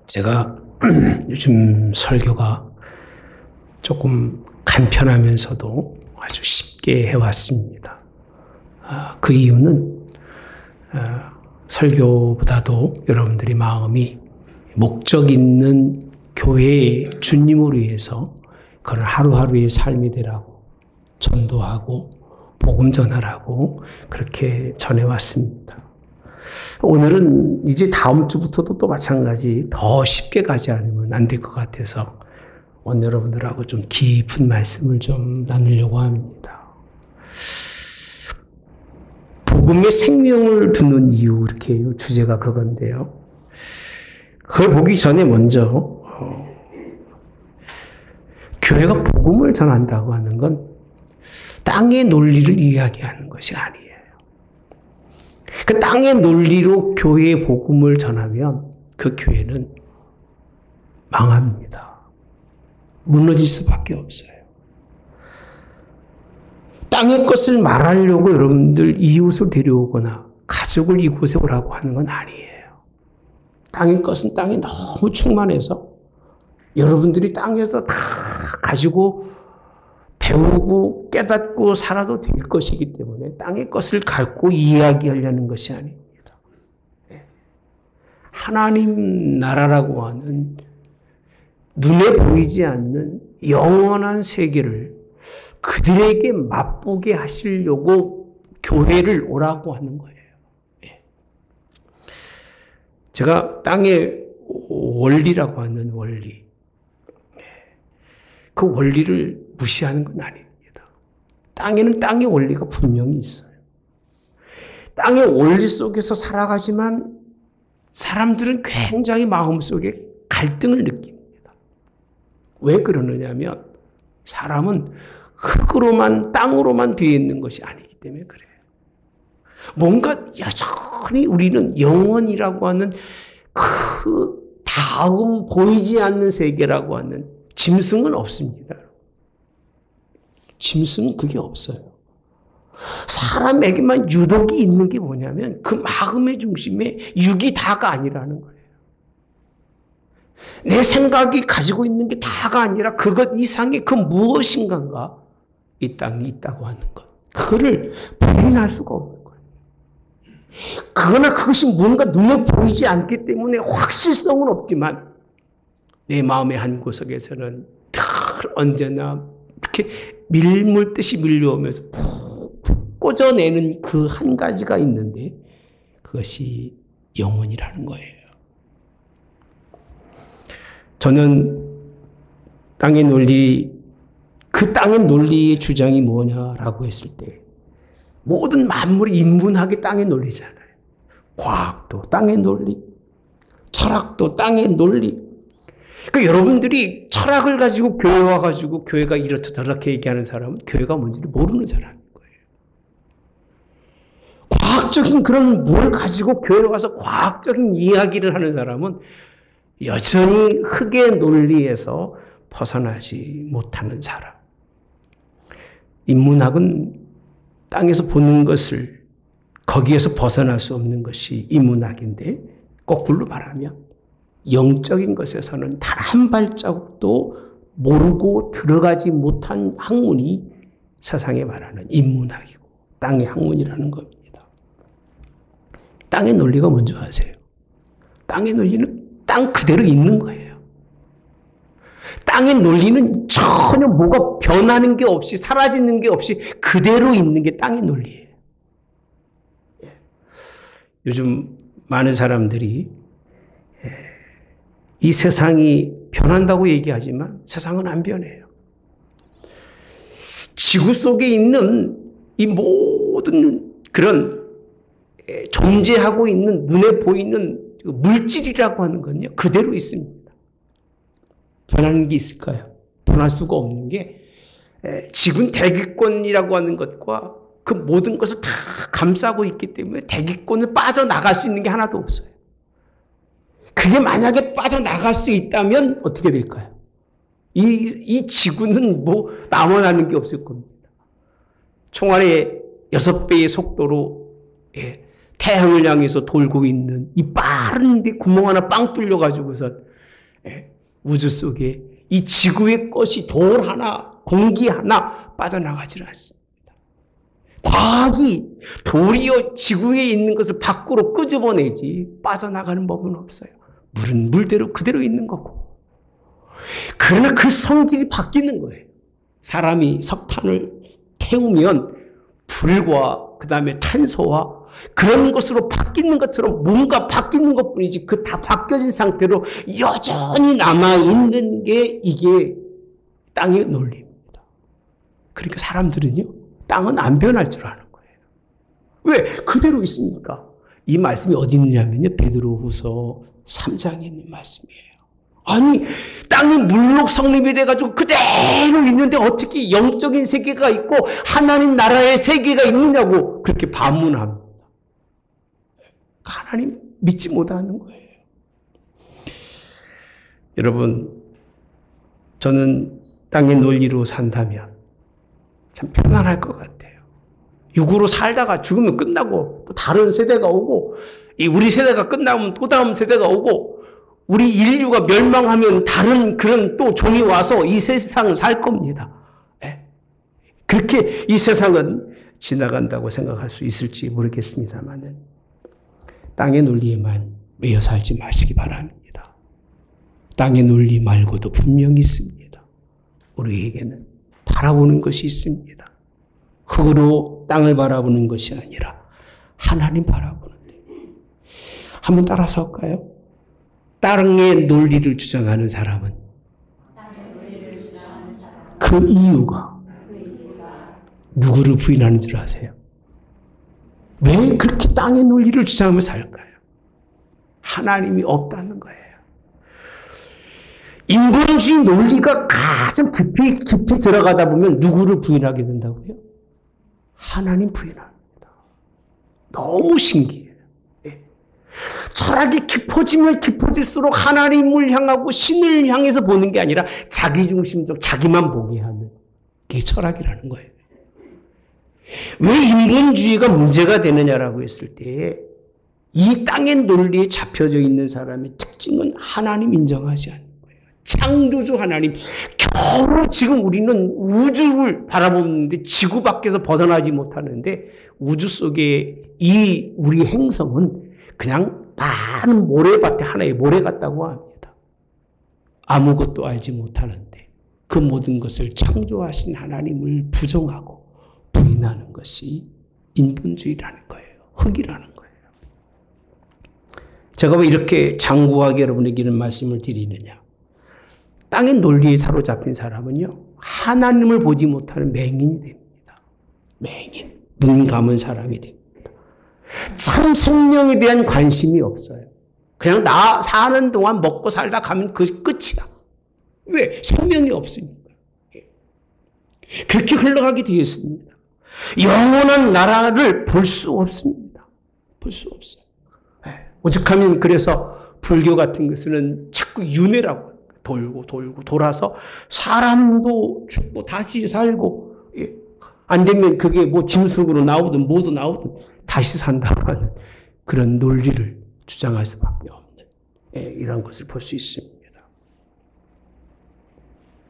제가 요즘 설교가 조금 간편하면서도 아주 쉽게 해왔습니다. 그 이유는 설교보다도 여러분들이 마음이 목적 있는 교회의 주님을 위해서 그런 하루하루의 삶이 되라고 전도하고 복음 전하라고 그렇게 전해왔습니다. 오늘은 이제 다음 주부터도 또 마찬가지 더 쉽게 가지 않으면 안 될 것 같아서 오늘 여러분들하고 좀 깊은 말씀을 좀 나누려고 합니다. 복음의 생명을 두는 이유, 이렇게 주제가 그건데요. 그걸 보기 전에 먼저 교회가 복음을 전한다고 하는 건 땅의 논리를 이야기하는 것이 아니에요. 그 땅의 논리로 교회의 복음을 전하면 그 교회는 망합니다. 무너질 수밖에 없어요. 땅의 것을 말하려고 여러분들 이웃을 데려오거나 가족을 이곳에 오라고 하는 건 아니에요. 땅의 것은 땅에 너무 충만해서 여러분들이 땅에서 다 가지고 배우고 깨닫고 살아도 될 것이기 때문에 땅의 것을 갖고 이야기하려는 것이 아닙니다. 하나님 나라라고 하는 눈에 보이지 않는 영원한 세계를 그들에게 맛보게 하시려고 교회를 오라고 하는 거예요. 제가 땅의 원리라고 하는 원리, 그 원리를 무시하는 건 아닙니다. 땅에는 땅의 원리가 분명히 있어요. 땅의 원리 속에서 살아가지만 사람들은 굉장히 마음속에 갈등을 느낍니다. 왜 그러느냐면 사람은 흙으로만 땅으로만 되어 있는 것이 아니기 때문에 그래요. 뭔가 여전히 우리는 영원이라고 하는 그 다음 보이지 않는 세계라고 하는 짐승은 없습니다. 짐승은 그게 없어요. 사람에게만 유독이 있는 게 뭐냐면 그 마음의 중심에 육이 다가 아니라는 거예요. 내 생각이 가지고 있는 게 다가 아니라 그것 이상의 그 무엇인가가 이 땅에 있다고 하는 것. 그거를 부인할 수가 없는 거예요. 그러나 그것이 뭔가 눈에 보이지 않기 때문에 확실성은 없지만 내 마음의 한 구석에서는 늘 언제나 이렇게 밀물듯이 밀려오면서 푹 꽂아내는 그 한 가지가 있는데 그것이 영혼이라는 거예요. 저는 땅의 논리, 그 땅의 논리의 주장이 뭐냐라고 했을 때 모든 만물이 인문학이 땅의 논리잖아요. 과학도 땅의 논리, 철학도 땅의 논리. 그러니까 여러분들이 철학을 가지고 교회 와가지고 교회가 이렇다 저렇게 얘기하는 사람은 교회가 뭔지도 모르는 사람인 거예요. 과학적인 그런 뭘 가지고 교회 와서 과학적인 이야기를 하는 사람은 여전히 흙의 논리에서 벗어나지 못하는 사람. 인문학은 땅에서 보는 것을 거기에서 벗어날 수 없는 것이 인문학인데 거꾸로 말하면 영적인 것에서는 단 한 발자국도 모르고 들어가지 못한 학문이 세상에 말하는 인문학이고 땅의 학문이라는 겁니다. 땅의 논리가 뭔지 아세요? 땅의 논리는 땅 그대로 있는 거예요. 땅의 논리는 전혀 뭐가 변하는 게 없이 사라지는 게 없이 그대로 있는 게 땅의 논리예요. 요즘 많은 사람들이 이 세상이 변한다고 얘기하지만 세상은 안 변해요. 지구 속에 있는 이 모든 그런 존재하고 있는 눈에 보이는 물질이라고 하는 건요 그대로 있습니다. 변하는 게 있을까요? 변할 수가 없는 게 지금 대기권이라고 하는 것과 그 모든 것을 다 감싸고 있기 때문에 대기권을 빠져나갈 수 있는 게 하나도 없어요. 그게 만약에 빠져나갈 수 있다면 어떻게 될까요? 이 지구는 뭐 남아나는 게 없을 겁니다. 총알의 6배의 속도로 태양을 향해서 돌고 있는 이 빠른 구멍 하나 빵 뚫려가지고서 우주 속에 이 지구의 것이 돌 하나, 공기 하나 빠져나가질 않습니다. 과학이 도리어 지구에 있는 것을 밖으로 끄집어내지 빠져나가는 법은 없어요. 물은 물대로 그대로 있는 거고. 그러나 그 성질이 바뀌는 거예요. 사람이 석탄을 태우면 불과 그 다음에 탄소와 그런 것으로 바뀌는 것처럼 뭔가 바뀌는 것뿐이지 그 다 바뀌어진 상태로 여전히 남아있는 게 이게 땅의 논리입니다. 그러니까 사람들은요, 땅은 안 변할 줄 아는 거예요. 왜? 그대로 있으니까. 이 말씀이 어디 있느냐면요, 베드로후서 3장에 있는 말씀이에요. 아니, 땅이 물록 성립이 돼가지고 그대로 있는데 어떻게 영적인 세계가 있고 하나님 나라의 세계가 있느냐고 그렇게 반문합니다. 하나님 믿지 못하는 거예요. 여러분, 저는 땅의 논리로 산다면 참 편안할 것 같아요. 육으로 살다가 죽으면 끝나고 또 다른 세대가 오고 우리 세대가 끝나면 또 다음 세대가 오고 우리 인류가 멸망하면 다른 그런 또 종이 와서 이 세상을 살 겁니다. 그렇게 이 세상은 지나간다고 생각할 수 있을지 모르겠습니다만 땅의 논리에만 매여 살지 마시기 바랍니다. 땅의 논리 말고도 분명히 있습니다. 우리에게는 바라보는 것이 있습니다. 흙으로 땅을 바라보는 것이 아니라 하나님 바라보는데. 한번 따라서 할까요? 땅의 논리를 주장하는 사람은 그 이유가 누구를 부인하는 줄 아세요? 왜 그렇게 땅의 논리를 주장하며 살까요? 하나님이 없다는 거예요. 인본주의 논리가 가장 깊이 들어가다 보면 누구를 부인하게 된다고요? 하나님 부인합니다. 너무 신기해요. 철학이 깊어지면 깊어질수록 하나님을 향하고 신을 향해서 보는 게 아니라 자기중심적 자기만 보게 하는 게 철학이라는 거예요. 왜 인본주의가 문제가 되느냐라고 했을 때 이 땅의 논리에 잡혀져 있는 사람의 특징은 하나님 인정하지 않는 거예요. 창조주 하나님. 겨우 지금 우리는 우주를 바라보는데 지구 밖에서 벗어나지 못하는데 우주 속에 이 우리 행성은 그냥 많은 모래밭에 하나의 모래 같다고 합니다. 아무것도 알지 못하는데 그 모든 것을 창조하신 하나님을 부정하고 부인하는 것이 인본주의라는 거예요. 흙이라는 거예요. 제가 왜 이렇게 장구하게 여러분에게 이런 말씀을 드리느냐. 땅의 논리에 사로잡힌 사람은요, 하나님을 보지 못하는 맹인이 됩니다. 맹인. 눈 감은 사람이 됩니다. 참 생명에 대한 관심이 없어요. 그냥 나 사는 동안 먹고 살다 가면 그것이 끝이야. 왜? 생명이 없으니까. 그렇게 흘러가게 되어 있습니다. 영원한 나라를 볼 수 없습니다. 볼 수 없어요. 오죽하면 그래서 불교 같은 것은 자꾸 윤회라고 돌고 돌아서 사람도 죽고 다시 살고 안 되면 그게 뭐 짐승으로 나오든 뭐도 나오든 다시 산다고 하는 그런 논리를 주장할 수밖에 없는 이런 것을 볼 수 있습니다.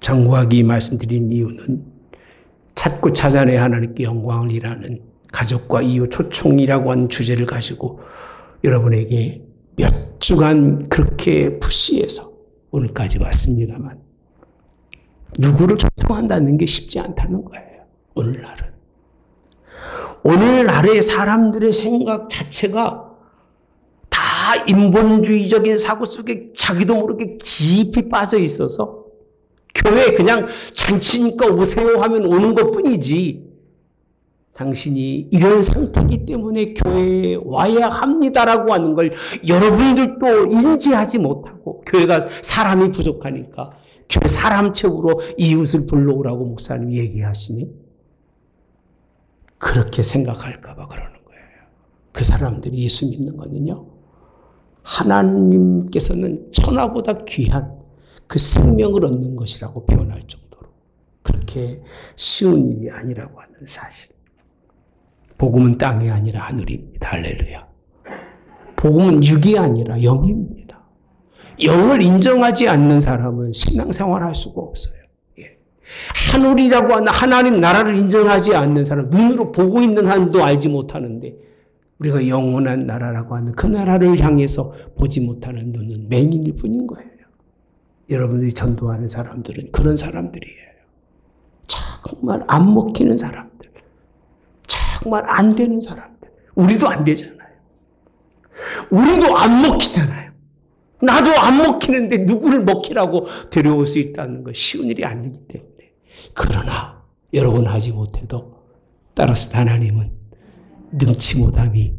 장구하기 말씀드린 이유는 찾고 찾아내야 하나님께 영광을 이라는 가족과 이유 초청이라고 하는 주제를 가지고 여러분에게 몇 주간 그렇게 푸시해서 오늘까지 왔습니다만 누구를 초청한다는 게 쉽지 않다는 거예요. 오늘날은. 오늘날의 사람들의 생각 자체가 다 인본주의적인 사고 속에 자기도 모르게 깊이 빠져 있어서 교회에 그냥 잔치니까 오세요 하면 오는 것뿐이지 당신이 이런 상태이기 때문에 교회에 와야 합니다라고 하는 걸 여러분들도 인지하지 못하고 교회가 사람이 부족하니까 교회 사람 채우러 이웃을 불러오라고 목사님이 얘기하시니 그렇게 생각할까 봐 그러는 거예요. 그 사람들이 예수 믿는 거는요. 하나님께서는 천하보다 귀한 그 생명을 얻는 것이라고 표현할 정도로 그렇게 쉬운 일이 아니라고 하는 사실. 복음은 땅이 아니라 하늘입니다. 할렐루야. 복음은 육이 아니라 영입니다. 영을 인정하지 않는 사람은 신앙생활 할 수가 없어요. 하늘이라고 하는 하나님 나라를 인정하지 않는 사람, 눈으로 보고 있는 한도 알지 못하는데 우리가 영원한 나라라고 하는 그 나라를 향해서 보지 못하는 눈은 맹인일 뿐인 거예요. 여러분들이 전도하는 사람들은 그런 사람들이에요. 정말 안 먹히는 사람들, 정말 안 되는 사람들. 우리도 안 되잖아요. 우리도 안 먹히잖아요. 나도 안 먹히는데 누구를 먹히라고 데려올 수 있다는 건 쉬운 일이 아니기 때문에. 그러나 여러분 하지 못해도 따라서 하나님은 능치 못함이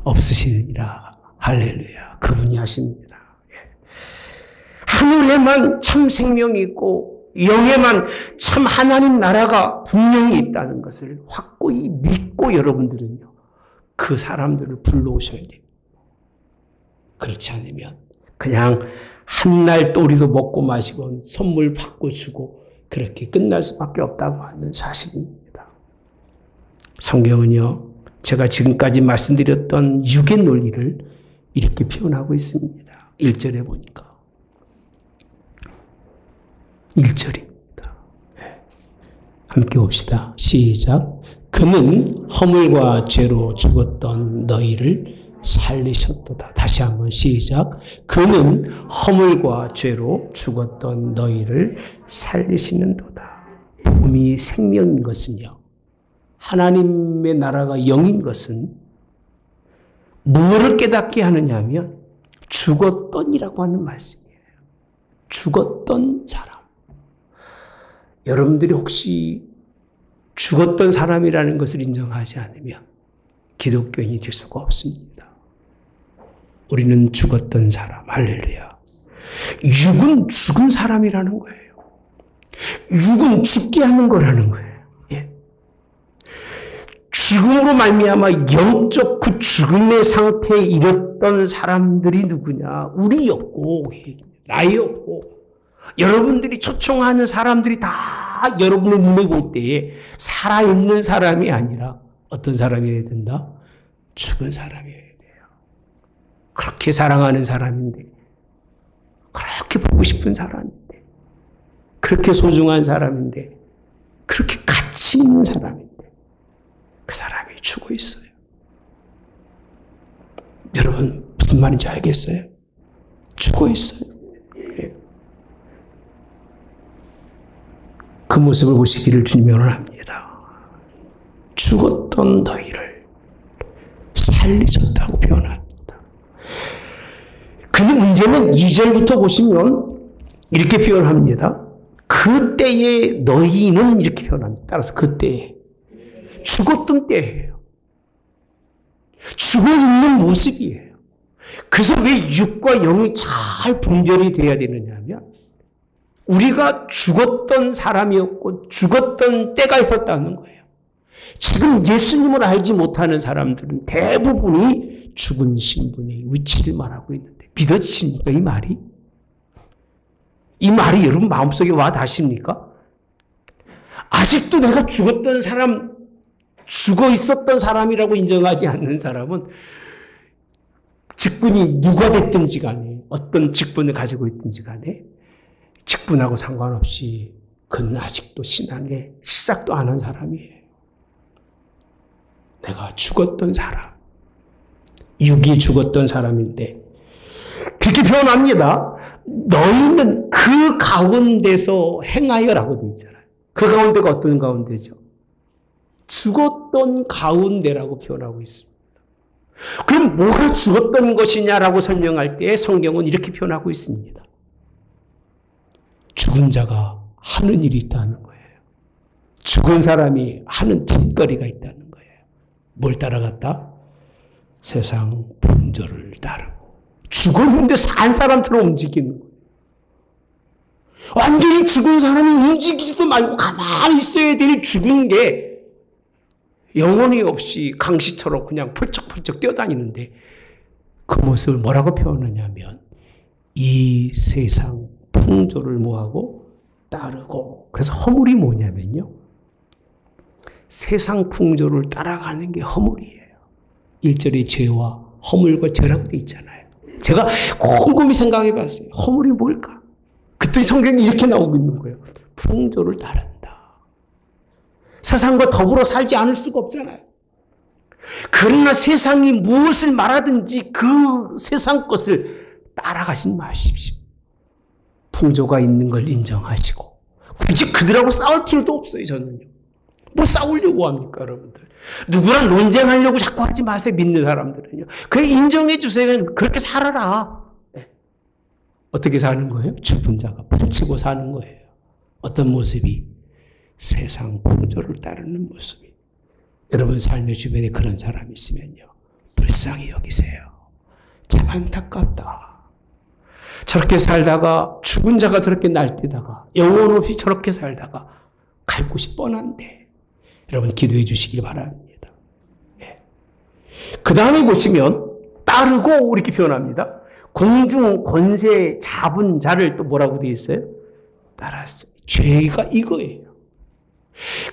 없으시느니라. 할렐루야. 그분이 하십니다. 하늘에만 참 생명이 있고 영에만 참 하나님 나라가 분명히 있다는 것을 확고히 믿고 여러분들은요. 그 사람들을 불러오셔야 됩니다. 그렇지 않으면 그냥 한날 또리도 먹고 마시고 선물 받고 주고 그렇게 끝날 수밖에 없다고 하는 사실입니다. 성경은요. 제가 지금까지 말씀드렸던 육의 논리를 이렇게 표현하고 있습니다. 1절에 보니까. 1절입니다. 네. 함께 봅시다. 시작. 그는 허물과 죄로 죽었던 너희를 살리셨도다. 다시 한번 시작. 그는 허물과 죄로 죽었던 너희를 살리시는도다. 복음이 생명인 것은요. 하나님의 나라가 영인 것은 무엇을 깨닫게 하느냐 하면 죽었던이라고 하는 말씀이에요. 죽었던 사람. 여러분들이 혹시 죽었던 사람이라는 것을 인정하지 않으면 기독교인이 될 수가 없습니다. 우리는 죽었던 사람. 할렐루야. 육은 죽은 사람이라는 거예요. 육은 죽게 하는 거라는 거예요. 예. 죽음으로 말미암아 영적 그 죽음의 상태에 이르렀던 사람들이 누구냐? 우리였고 나였고 여러분들이 초청하는 사람들이 다 여러분의 눈에 볼 때에 살아있는 사람이 아니라 어떤 사람이어야 된다? 죽은 사람이어야 돼요. 그렇게 사랑하는 사람인데 그렇게 보고 싶은 사람인데 그렇게 소중한 사람인데 그렇게 가치 있는 사람인데 그 사람이 죽어 있어요. 여러분 무슨 말인지 알겠어요? 죽어 있어요. 그 모습을 보시기를 주님이 원합니다. 죽었던 너희를 살리셨다고 표현합니다. 근데 문제는 2절부터 보시면 이렇게 표현합니다. 그때의 너희는 이렇게 표현합니다. 따라서 그때에 죽었던 때예요. 죽어있는 모습이에요. 그래서 왜 육과 영이 잘 분별이 돼야 되느냐 하면 우리가 죽었던 사람이었고 죽었던 때가 있었다는 거예요. 지금 예수님을 알지 못하는 사람들은 대부분이 죽은 신분의 위치를 말하고 있는데 믿어지십니까 이 말이? 이 말이 여러분 마음속에 와 닿습니까? 아직도 내가 죽었던 사람, 죽어 있었던 사람이라고 인정하지 않는 사람은 직분이 누가 됐든지 간에 어떤 직분을 가지고 있든지 간에 직분하고 상관없이 그는 아직도 신앙에 시작도 안 한 사람이에요. 내가 죽었던 사람, 육이 죽었던 사람인데 그렇게 표현합니다. 너희는 그 가운데서 행하여라고 되어 있잖아요. 그 가운데가 어떤 가운데죠? 죽었던 가운데라고 표현하고 있습니다. 그럼 뭐가 죽었던 것이냐라고 설명할 때 성경은 이렇게 표현하고 있습니다. 죽은 자가 하는 일이 있다는 거예요. 죽은 사람이 하는 짓거리가 있다는 거예요. 뭘 따라갔다? 세상 분조를 따르고. 죽었는데 산 사람처럼 움직이는 거예요. 완전히 죽은 사람이 움직이지도 말고 가만히 있어야 될 죽은 게 영혼이 없이 강시처럼 그냥 펄쩍펄쩍 뛰어다니는데 그 모습을 뭐라고 표현하냐면 이 세상 풍조를 뭐하고 따르고. 그래서 허물이 뭐냐면요, 세상 풍조를 따라가는 게 허물이에요. 1절에 죄와 허물과 죄라고 돼 있잖아요. 제가 곰곰이 생각해 봤어요. 허물이 뭘까? 그랬더니 성경이 이렇게 나오고 있는 거예요. 풍조를 따른다. 세상과 더불어 살지 않을 수가 없잖아요. 그러나 세상이 무엇을 말하든지 그 세상 것을 따라가지 마십시오. 풍조가 있는 걸 인정하시고. 굳이 그들하고 싸울 필요도 없어요, 저는요. 뭐 싸우려고 합니까, 여러분들? 누구랑 논쟁하려고 자꾸 하지 마세요, 믿는 사람들은요. 그냥 인정해 주세요. 그렇게 살아라. 네. 어떻게 사는 거예요? 죽은 자가 판치고 사는 거예요. 어떤 모습이? 세상 풍조를 따르는 모습이. 여러분 삶의 주변에 그런 사람이 있으면요, 불쌍히 여기세요. 참 안타깝다. 저렇게 살다가 죽은 자가 저렇게 날뛰다가 영혼 없이 저렇게 살다가 갈 곳이 뻔한데 여러분 기도해 주시길 바랍니다. 예. 그 다음에 보시면 따르고 이렇게 표현합니다. 공중 권세 잡은 자를 또 뭐라고 되어 있어요? 따랐어요. 죄가 이거예요.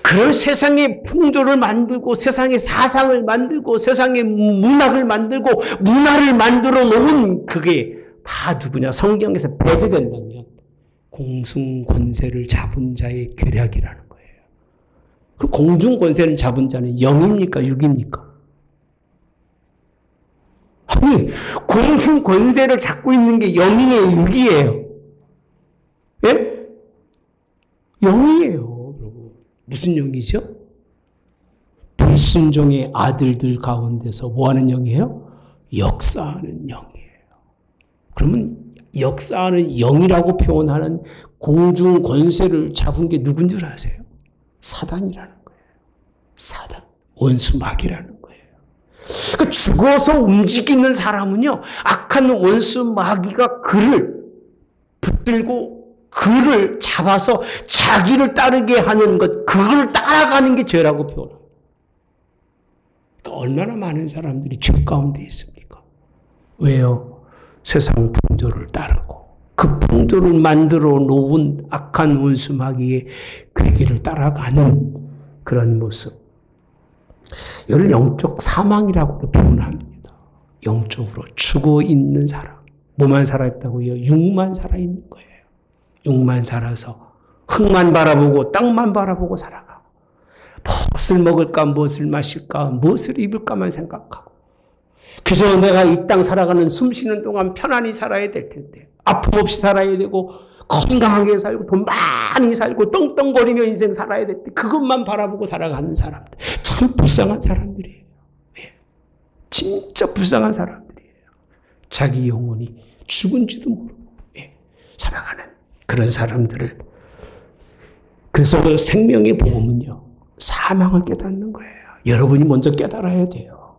그런 세상의 풍조를 만들고 세상의 사상을 만들고 세상의 문학을 만들고 문화를 만들어 놓은 그게 다 누구냐? 성경에서 배제된다면 공중 권세를 잡은 자의 괴략이라는 거예요. 그 공중 권세를 잡은 자는 영입니까? 육입니까? 아니, 공중 권세를 잡고 있는 게 영이에요? 육이에요? 예? 영이에요. 무슨 영이죠? 불순종의 아들들 가운데서 뭐하는 영이에요? 역사하는 영이에요. 그러면 역사하는 영이라고 표현하는 공중 권세를 잡은 게 누군 줄 아세요? 사단이라는 거예요. 사단. 원수 마귀라는 거예요. 그러니까 죽어서 움직이는 사람은요, 악한 원수 마귀가 그를 붙들고 그를 잡아서 자기를 따르게 하는 것, 그걸 따라가는 게 죄라고 표현합니다. 그러니까 얼마나 많은 사람들이 죄 가운데 있습니까? 왜요? 세상 풍조를 따르고 그 풍조를 만들어 놓은 악한 원수 마귀의 괴기를 따라가는 그런 모습. 이를 영적 사망이라고 표현합니다. 영적으로 죽어 있는 사람. 뭐만 살아있다고요? 육만 살아있는 거예요. 육만 살아서 흙만 바라보고 땅만 바라보고 살아가고 무엇을 먹을까 무엇을 마실까 무엇을 입을까만 생각하고 그저 내가 이 땅 살아가는 숨 쉬는 동안 편안히 살아야 될 텐데 아픔 없이 살아야 되고 건강하게 살고 돈 많이 살고 떵떵거리며 인생 살아야 될 때 그것만 바라보고 살아가는 사람들 참 불쌍한 사람들이에요. 진짜 불쌍한 사람들이에요. 자기 영혼이 죽은지도 모르고 살아가는 그런 사람들을. 그래서 생명의 복음은요, 사망을 깨닫는 거예요. 여러분이 먼저 깨달아야 돼요.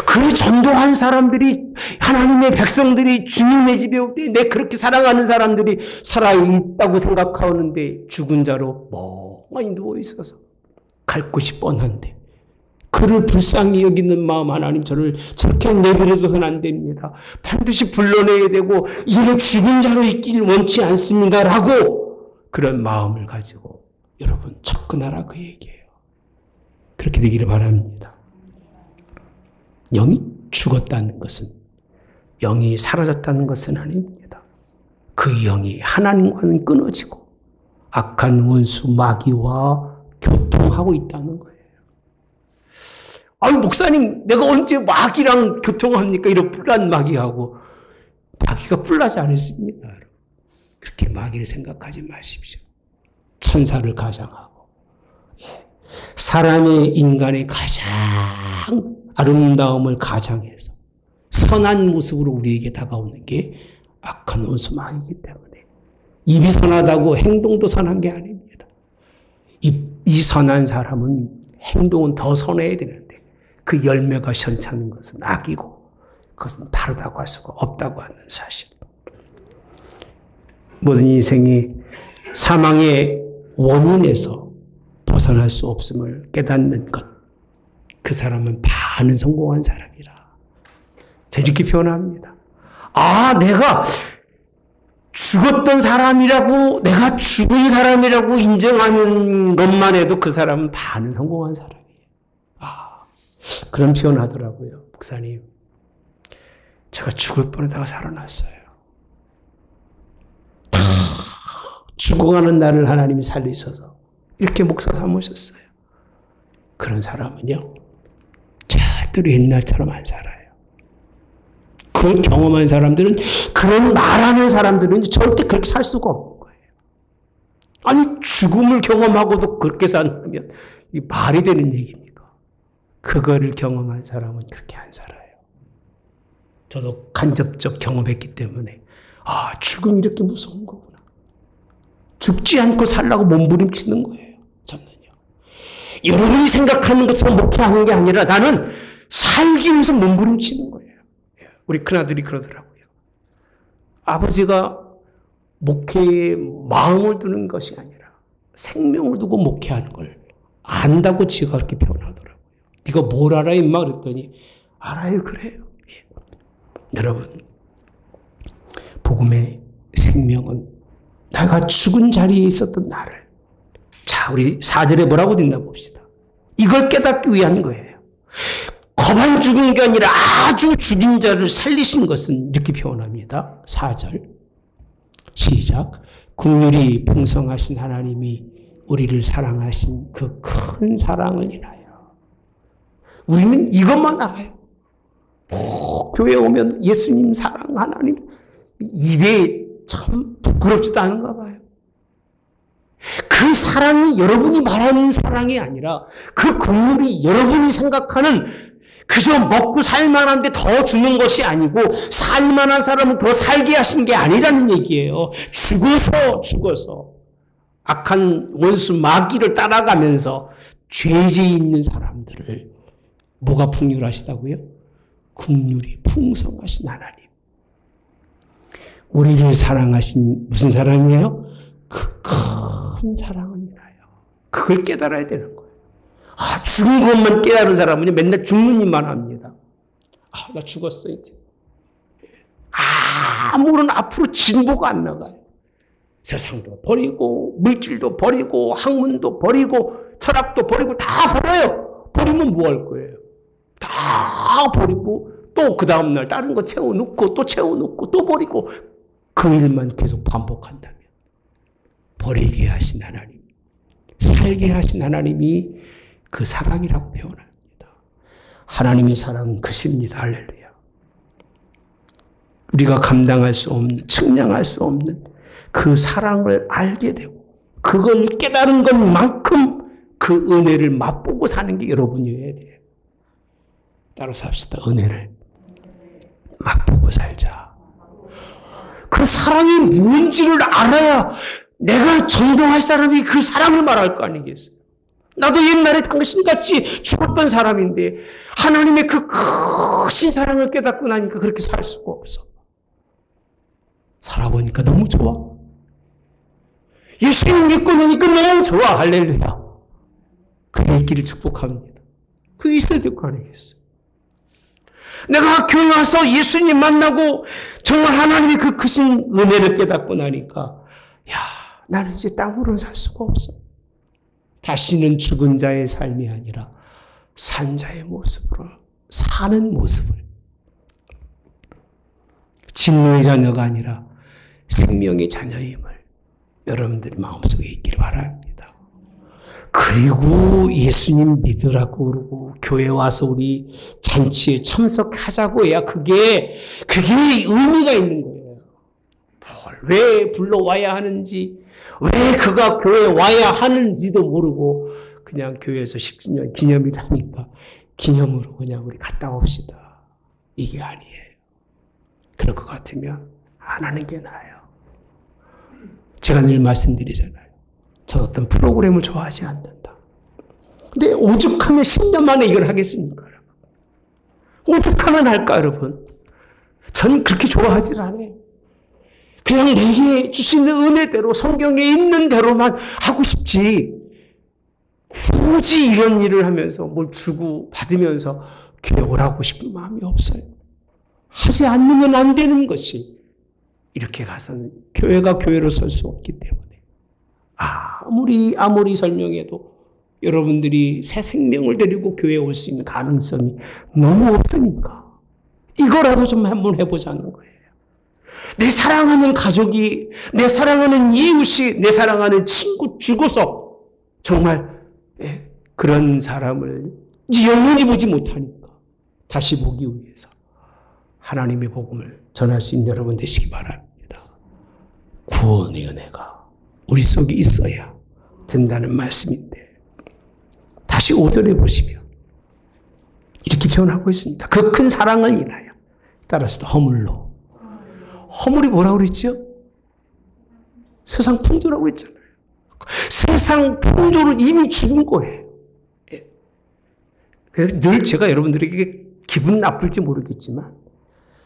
그 전도한 사람들이, 하나님의 백성들이 주님의 집에 올 때 내 그렇게 사랑하는 사람들이 살아있다고 생각하는데 죽은 자로 멍하니 누워있어서 갈 곳이 뻔한데 그를 불쌍히 여기는 마음, 하나님 저를 저렇게 내버려서는 안 됩니다. 반드시 불러내야 되고 이제는 죽은 자로 있기를 원치 않습니다. 라고 그런 마음을 가지고 여러분 접근하라 그 얘기예요. 그렇게 되기를 바랍니다. 영이 죽었다는 것은, 영이 사라졌다는 것은 아닙니다. 그 영이 하나님과는 끊어지고 악한 원수 마귀와 교통하고 있다는 거예요. 아니 목사님 내가 언제 마귀랑 교통합니까? 이런 뿔난 마귀하고. 마귀가 뿔나지 않았습니다. 그렇게 마귀를 생각하지 마십시오. 천사를 가장하고 사람의 인간의 가장 아름다움을 가장해서 선한 모습으로 우리에게 다가오는 게 악한 원수 마귀이기 때문에 입이 선하다고 행동도 선한 게 아닙니다. 이 선한 사람은 행동은 더 선해야 되는데 그 열매가 시원찮은 것은 악이고 그것은 다르다고 할 수가 없다고 하는 사실. 모든 인생이 사망의 원인에서 벗어날 수 없음을 깨닫는 것. 그 사람은 반은 성공한 사람이라. 이렇게 표현합니다. 내가 죽었던 사람이라고, 내가 죽은 사람이라고 인정하는 것만 해도 그 사람은 반은 성공한 사람이에요. 그런 표현 하더라고요, 목사님. 제가 죽을 뻔하다가 살아났어요. 죽어가는 나를 하나님이 살리셔서 이렇게 목사 삼으셨어요. 그런 사람은요, 절대로 옛날처럼 안 살아요. 그런 경험한 사람들은, 그런 말하는 사람들은 절대 그렇게 살 수가 없는 거예요. 아니, 죽음을 경험하고도 그렇게 산다면 이 말이 되는 얘기입니까? 그거를 경험한 사람은 그렇게 안 살아요. 저도 간접적 경험했기 때문에, 죽음이 이렇게 무서운 거구나. 죽지 않고 살라고 몸부림치는 거예요, 저는요. 여러분이 생각하는 것처럼 목회하는 게 아니라 나는 살기 위해서 몸부림치는 거예요. 우리 큰아들이 그러더라고요. 아버지가 목회에 마음을 두는 것이 아니라 생명을 두고 목회하는 걸 안다고 지가 그렇게 표현하더라고요. 네가 뭘 알아 임마 그랬더니 알아요 그래요. 여러분, 복음의 생명은 내가 죽은 자리에 있었던 나를, 자, 우리 4절에 뭐라고 됐나 봅시다. 이걸 깨닫기 위한 거예요. 거반 죽은 게 아니라 아주 죽인 자를 살리신 것은 이렇게 표현합니다. 4절 시작. 긍휼이 풍성하신 하나님이 우리를 사랑하신 그 큰 사랑을 인하여. 우리는 이것만 알아요. 교회 오면 예수님 사랑, 하나님, 입에 참 부끄럽지도 않은가 봐요. 그 사랑이 여러분이 말하는 사랑이 아니라, 그 긍휼이 여러분이 생각하는 그저 먹고 살만한데 더 주는 것이 아니고, 살만한 사람은 더 살게 하신 게 아니라는 얘기예요. 죽어서 악한 원수 마귀를 따라가면서 죄지에 있는 사람들을 뭐가 풍요하시다고요? 긍휼이 풍성하신 하나님. 우리를 사랑하신 무슨 사랑이에요? 그 큰 사랑을 인하여. 그걸 깨달아야 되는 거예요. 죽은 것만 깨달은 사람은 맨날 죽는 일만 합니다. 나 죽었어 이제. 아무런 앞으로 진보가 안 나가요. 세상도 버리고 물질도 버리고 학문도 버리고 철학도 버리고 다 버려요. 버리면 뭐 할 거예요? 다 버리고 또 그 다음날 다른 거 채워놓고 또 채워놓고 또 버리고, 그 일만 계속 반복한다면 버리게 하신 하나님, 살게 하신 하나님이 그 사랑이라고 표현합니다. 하나님의 사랑은 그십니다. 할렐루야. 우리가 감당할 수 없는, 측량할 수 없는 그 사랑을 알게 되고 그걸 깨달은 것만큼 그 은혜를 맛보고 사는 게 여러분이어야 돼요. 따라서 합시다. 은혜를 맛보고 살자. 그 사랑이 뭔지를 알아야 내가 전도할 사람이 그 사랑을 말할 거 아니겠어요? 나도 옛날에 당신같이 죽었던 사람인데 하나님의 그 크신 사랑을 깨닫고 나니까 그렇게 살 수가 없어. 살아보니까 너무 좋아. 예수님 믿고 나니까 너무 좋아. 할렐루야. 그의 길을 축복합니다. 그게 있어야 될 거 아니겠어요? 내가 교회 와서 예수님 만나고 정말 하나님의 그 크신 은혜를 깨닫고 나니까, 나는 이제 땅으로는 살 수가 없어. 다시는 죽은 자의 삶이 아니라 산 자의 모습으로 사는 모습을, 진노의 자녀가 아니라 생명의 자녀임을 여러분들이 마음속에 있기를 바랍니다. 그리고 예수님 믿으라고 그러고 교회 와서 우리 잔치에 참석하자고 해야 그게 의미가 있는 거예요. 왜 불러와야 하는지, 왜 그가 교회에 와야 하는지도 모르고 그냥 교회에서 10주년 기념이라니까 기념으로 그냥 우리 갔다 옵시다. 이게 아니에요. 그럴 것 같으면 안 하는 게 나아요. 제가 늘 말씀드리잖아요. 저 어떤 프로그램을 좋아하지 않는다. 근데 오죽하면 10년 만에 이걸 하겠습니까? 여러분? 오죽하면 할까 여러분? 저는 그렇게 좋아하지 않아요. 그냥 내게 주시는 은혜대로 성경에 있는 대로만 하고 싶지, 굳이 이런 일을 하면서 뭘 주고 받으면서 교회 오라고 싶은 마음이 없어요. 하지 않으면 안 되는 것이 이렇게 가서는 교회가 교회로 설 수 없기 때문에 아무리 설명해도 여러분들이 새 생명을 데리고 교회에 올 수 있는 가능성이 너무 없으니까 이거라도 좀 한번 해보자는 거예요. 내 사랑하는 가족이, 내 사랑하는 이웃이, 내 사랑하는 친구 죽어서 정말 그런 사람을 영원히 보지 못하니까 다시 보기 위해서 하나님의 복음을 전할 수 있는 여러분 되시기 바랍니다. 구원의 은혜가 우리 속에 있어야 된다는 말씀인데 다시 5절에 보시면 이렇게 표현하고 있습니다. 그 큰 사랑을 인하여 따라서 허물로. 허물이 뭐라고 그랬죠? 세상 풍조라고 그랬잖아요. 세상 풍조는 이미 죽은 거예요. 그래서 늘 제가 여러분들에게 기분 나쁠지 모르겠지만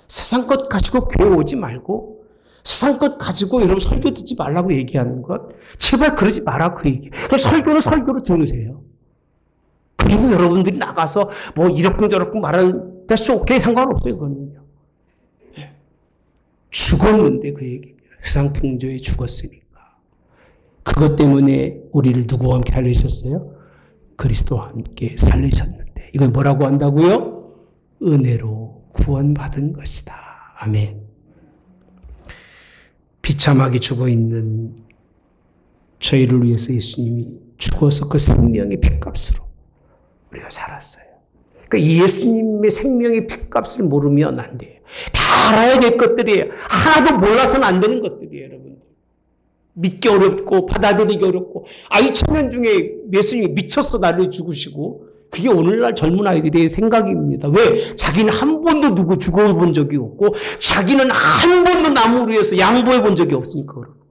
세상 것 가지고 교회 오지 말고 세상 것 가지고 여러분 설교 듣지 말라고 얘기하는 것 제발 그러지 마라 그 얘기. 설교는 설교로 들으세요. 그리고 여러분들이 나가서 뭐 이렇쿵저렇쿵 말하는 that's okay 상관없어요. 그거는요. 죽었는데 그 얘기입니다. 세상 풍조에 죽었으니까. 그것 때문에 우리를 누구와 함께 살리셨어요? 그리스도와 함께 살리셨는데 이걸 뭐라고 한다고요? 은혜로 구원받은 것이다. 아멘. 비참하게 죽어있는 저희를 위해서 예수님이 죽어서 그 생명의 핏값으로 우리가 살았어요. 그러니까 예수님의 생명의 핏값을 모르면 안 돼요. 다 알아야 될 것들이에요. 하나도 몰라서는 안 되는 것들이에요, 여러분들. 믿기 어렵고 받아들이기 어렵고 아이 청년 중에 예수님이 미쳤어 나를 죽으시고 그게 오늘날 젊은 아이들의 생각입니다. 왜? 자기는 한 번도 누구 죽어본 적이 없고 자기는 한 번도 남을 위해서 양보해 본 적이 없으니까 그런 거예요.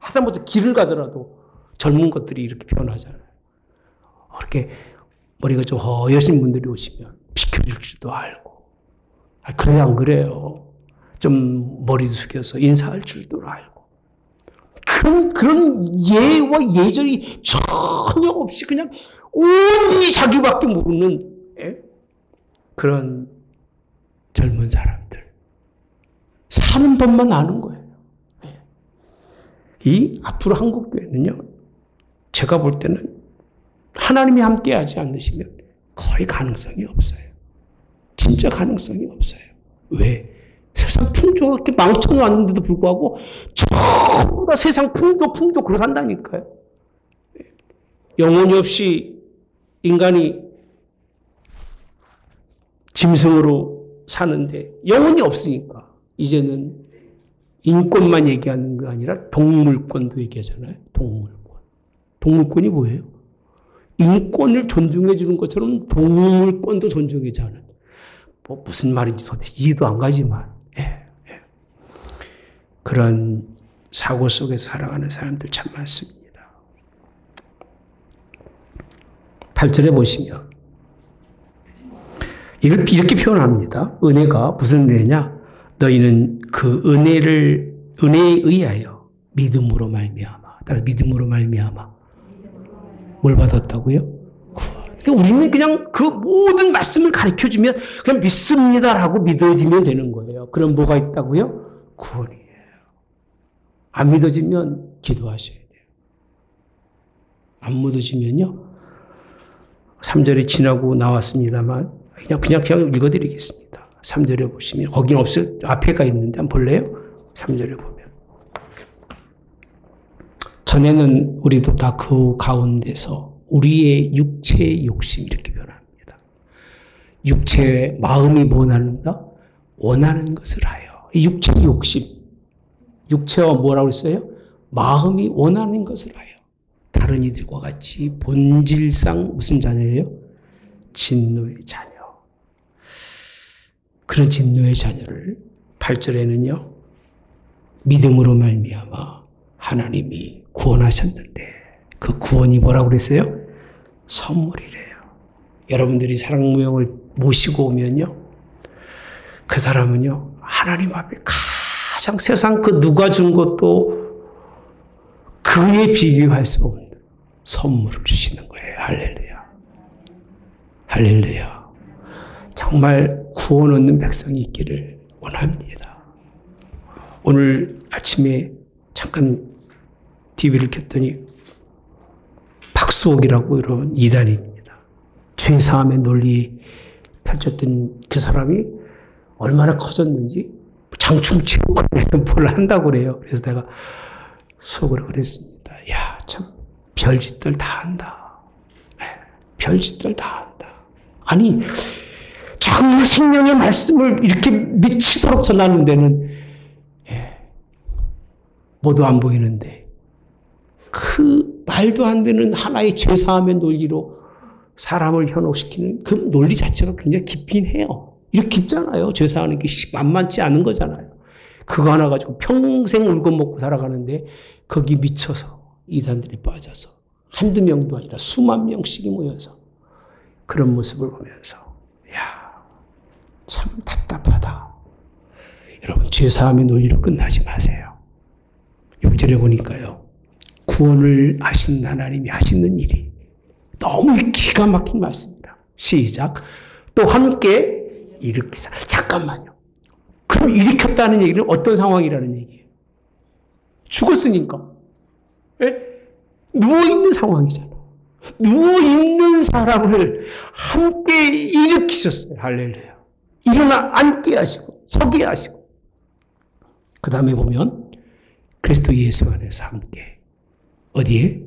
하다못해 길을 가더라도 젊은 것들이 이렇게 표현하잖아요. 그렇게 머리가 좀 허여신 분들이 오시면 비켜줄 줄도 알고 그래요 안 그래요? 좀 머리도 숙여서 인사할 줄도 알고 그런 예와 예절이 전혀 없이 그냥 온전히 자기밖에 모르는 그런 젊은 사람들 사는 법만 아는 거예요. 이 앞으로 한국교회는요 제가 볼 때는 하나님이 함께하지 않으시면 거의 가능성이 없어요. 진짜 가능성이 없어요. 왜? 세상 풍조가 이렇게 망쳐놨는데도 불구하고 전부 다 세상 풍조 그러 산다니까요. 영혼이 없이 인간이 짐승으로 사는데 영혼이 없으니까 이제는 인권만 얘기하는 게 아니라 동물권도 얘기하잖아요. 동물권이 뭐예요? 인권을 존중해 주는 것처럼 동물권도 존중해 주는 뭐 무슨 말인지 도대체 이해도 안 가지만 그런 사고 속에서 살아가는 사람들 참 많습니다. 8절에 보시면 이렇게 표현합니다. 은혜가 무슨 은혜냐? 너희는 그 은혜에 의하여 믿음으로 말미암아. 따라서 믿음으로 말미암아. 뭘 받았다고요? 그러니까 우리는 그냥 그 모든 말씀을 가르쳐주면 그냥 믿습니다라고 믿어지면 되는 거예요. 그럼 뭐가 있다고요? 구원이에요. 안 믿어지면 기도하셔야 돼요. 안 믿어지면요. 3절이 지나고 나왔습니다만 그냥 읽어드리겠습니다. 3절에 보시면 거기는 없어요. 앞에가 있는데 한번 볼래요? 3절에 보면 전에는 우리도 다 그 가운데서 우리의 육체의 욕심 이렇게 변합니다. 육체의 마음이 원한다? 원하는 것을 하여. 육체의 욕심. 육체와 뭐라고 했어요? 마음이 원하는 것을 하여. 다른 이들과 같이 본질상 무슨 자녀예요? 진노의 자녀. 그런 진노의 자녀를 8절에는요. 믿음으로 말미암아 하나님이 구원하셨는데 그 구원이 뭐라고 그랬어요? 선물이래요. 여러분들이 사랑무형을 모시고 오면요. 그 사람은요. 하나님 앞에 가장 세상 그 누가 준 것도 그에 비교할 수 없는 선물을 주시는 거예요. 할렐루야. 할렐루야. 정말 구원 얻는 백성이 있기를 원합니다. 오늘 아침에 잠깐 TV를 켰더니 박수옥이라고 이런 이단입니다. 죄사함의 논리 펼쳤던 그 사람이 얼마나 커졌는지 장충체육관에서 뭘 한다고 그래요. 그래서 내가 속으로 그랬습니다. 야, 참 별짓들 다 한다. 별짓들 다 한다. 아니 정말 생명의 말씀을 이렇게 미치도록 전하는 데는 모두 안 보이는데 그 말도 안 되는 하나의 죄사함의 논리로 사람을 현혹시키는 그 논리 자체가 굉장히 깊긴 해요. 이렇게 깊잖아요. 죄사하는 게 만만치 않은 거잖아요. 그거 하나 가지고 평생 울고 먹고 살아가는데 거기 미쳐서 이단들이 빠져서 한두 명도 아니라 수만 명씩이 모여서 그런 모습을 보면서 야, 참 답답하다. 여러분 죄사함의 논리로 끝나지 마세요. 6절에 보니까요. 구원을 하신 하나님이 하시는 일이 너무 기가 막힌 말씀입니다. 시작. 또 함께 일으키사. 잠깐만요. 그럼 일으켰다는 얘기는 어떤 상황이라는 얘기예요? 죽었으니까. 누워있는 상황이잖아. 누워있는 사람을 함께 일으키셨어요. 할렐루야. 일어나 앉게 하시고 서게 하시고 그 다음에 보면 그리스도 예수 안에서 함께 어디에?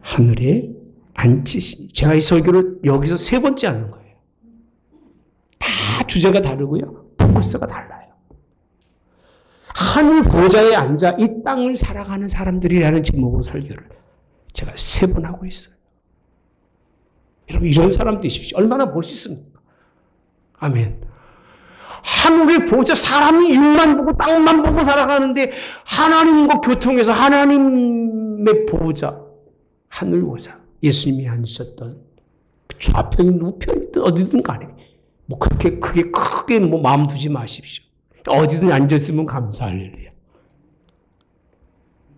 하늘에 앉히시니. 제가 이 설교를 여기서 세 번째 하는 거예요. 다 주제가 다르고요. 포커스가 달라요. 하늘 보좌에 앉아 이 땅을 살아가는 사람들이라는 제목으로 설교를 제가 세 번 하고 있어요. 여러분 이런 사람 되십시오. 얼마나 멋있습니까? 아멘. 하늘의 보좌, 사람이 육만 보고 땅만 보고 살아가는데 하나님과 교통해서 하나님의 보좌, 하늘 보좌, 예수님이 앉으셨던 좌편이든 우편이든 어디든 간에 뭐 그렇게 크게 뭐 마음 두지 마십시오. 어디든 앉았으면 감사할렐루야.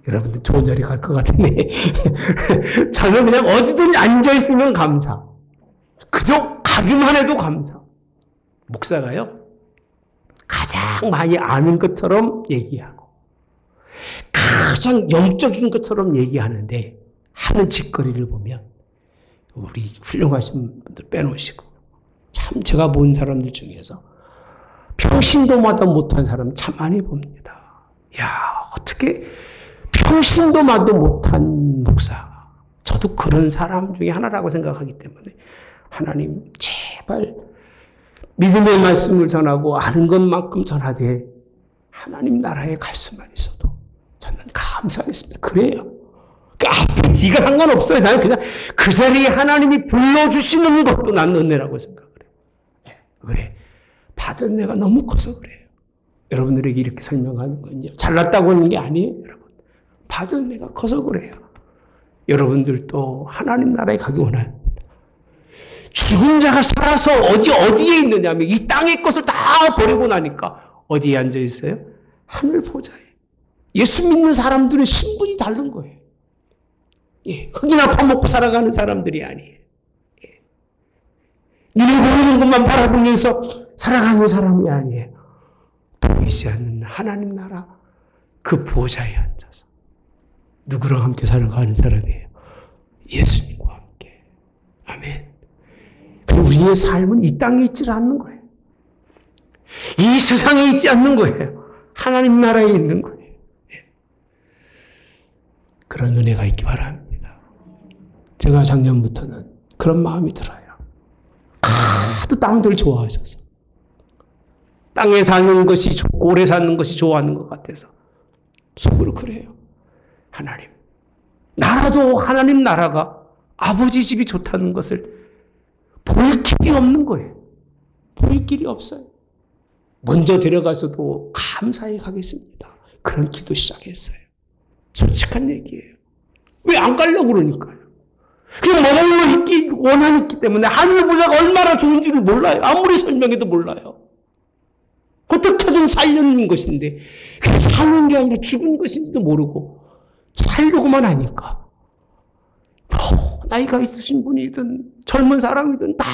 여러분들 좋은 자리 갈 것 같은데 저는 그냥 어디든 앉아있으면 감사. 그저 가기만 해도 감사. 목사가요. 가장 많이 아는 것처럼 얘기하고 가장 영적인 것처럼 얘기하는데 하는 짓거리를 보면 우리 훌륭하신 분들 빼놓으시고 참 제가 본 사람들 중에서 평신도마다 못한 사람 참 많이 봅니다. 야, 어떻게 평신도마다 못한 목사. 저도 그런 사람 중에 하나라고 생각하기 때문에 하나님 제발 믿음의 말씀을 전하고 아는 것만큼 전하되 하나님 나라에 갈 수만 있어도 저는 감사하겠습니다. 그래요. 앞에 뒤가 상관없어요. 나는 그냥 그 자리에 하나님이 불러주시는 것도 난 은혜라고 생각을 해요. 그래. 받은 내가 너무 커서 그래요. 여러분들에게 이렇게 설명하는 건요. 잘났다고 하는 게 아니에요. 여러분. 받은 내가 커서 그래요. 여러분들도 하나님 나라에 가기 원합니다. 죽은 자가 살아서 어디에 있느냐면 이 땅의 것을 다 버리고 나니까 어디에 앉아 있어요? 하늘 보좌에. 예수 믿는 사람들은 신분이 다른 거예요. 예, 흙이나 파먹고 살아가는 사람들이 아니에요. 예. 눈에 보이는 것만 바라보면서 살아가는 사람이 아니에요. 보이지 않는 하나님 나라 그 보좌에 앉아서 누구랑 함께 살아가는 사람이에요? 예수님과 함께. 아멘. 우리의 삶은 이 땅에 있지 않는 거예요. 이 세상에 있지 않는 거예요. 하나님 나라에 있는 거예요. 그런 은혜가 있기 바랍니다. 제가 작년부터는 그런 마음이 들어요. 하도 땅들 좋아하셔서 땅에 사는 것이 좋고 오래 사는 것이 좋아하는 것 같아서 속으로 그래요. 하나님 나라도 하나님 나라가 아버지 집이 좋다는 것을 볼 길이 없는 거예요. 볼 길이 없어요. 먼저 데려가서도 감사히 가겠습니다. 그런 기도 시작했어요. 솔직한 얘기예요. 왜 안 가려고 그러니까요. 그냥 머물러 원하기 때문에 하늘 보좌가 얼마나 좋은지를 몰라요. 아무리 설명해도 몰라요. 어떻게든 살려는 것인데 그게 사는 게 아니라 죽은 것인지도 모르고 살려고만 하니까 나이가 있으신 분이든 젊은 사람이든 다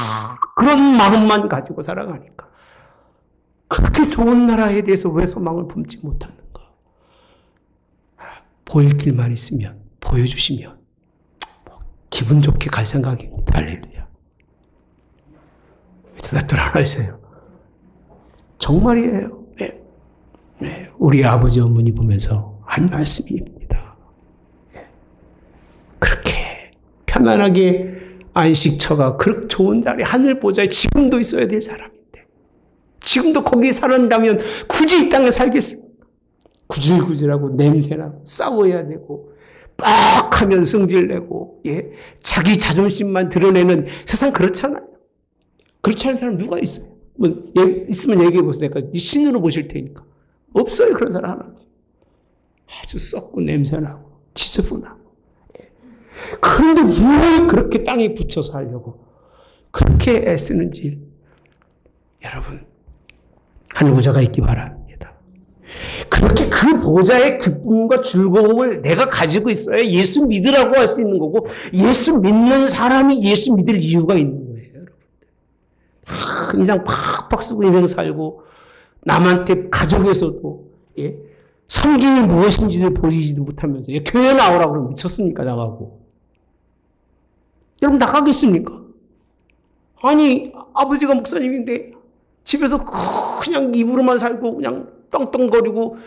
그런 마음만 가지고 살아가니까 그렇게 좋은 나라에 대해서 왜 소망을 품지 못하는가? 보일 길만 있으면, 보여주시면 기분 좋게 갈 생각입니다. 할렐루야. 대답들 하나 있어요. 정말이에요. 네. 네. 우리 아버지 어머니 보면서 한 말씀입니다. 네. 그렇게 편안하게 안식처가 그렇게 좋은 자리 하늘 보좌에 지금도 있어야 될 사람인데 지금도 거기 살았다면 굳이 이 땅에 살겠습니까? 구질구질하고 냄새나고 싸워야 되고 빡 하면 성질내고 예? 자기 자존심만 드러내는 세상 그렇잖아요. 그렇지 않은 사람 누가 있어요? 뭐 있으면 얘기해 보세요. 내가 신으로 보실 테니까. 없어요 그런 사람 하나. 아주 썩고 냄새나고 지저분하고. 예. 그런데 뭘 그렇게 땅에 붙여서 하려고 그렇게 애쓰는지 여러분 하늘 보좌가 있기 바랍니다. 그렇게 그 보좌의 기쁨과 즐거움을 내가 가지고 있어야 예수 믿으라고 할 수 있는 거고 예수 믿는 사람이 예수 믿을 이유가 있는 거예요. 여러분들. 인상 팍팍 쓰고 인생 살고 남한테 가족에서도 예? 섬김이 무엇인지를 보이지도 못하면서 예, 교회 나오라고 그러면 미쳤습니까? 나가고. 여러분 나가겠습니까? 아니 아버지가 목사님인데 집에서 그냥 입으로만 살고 그냥 떵떵거리고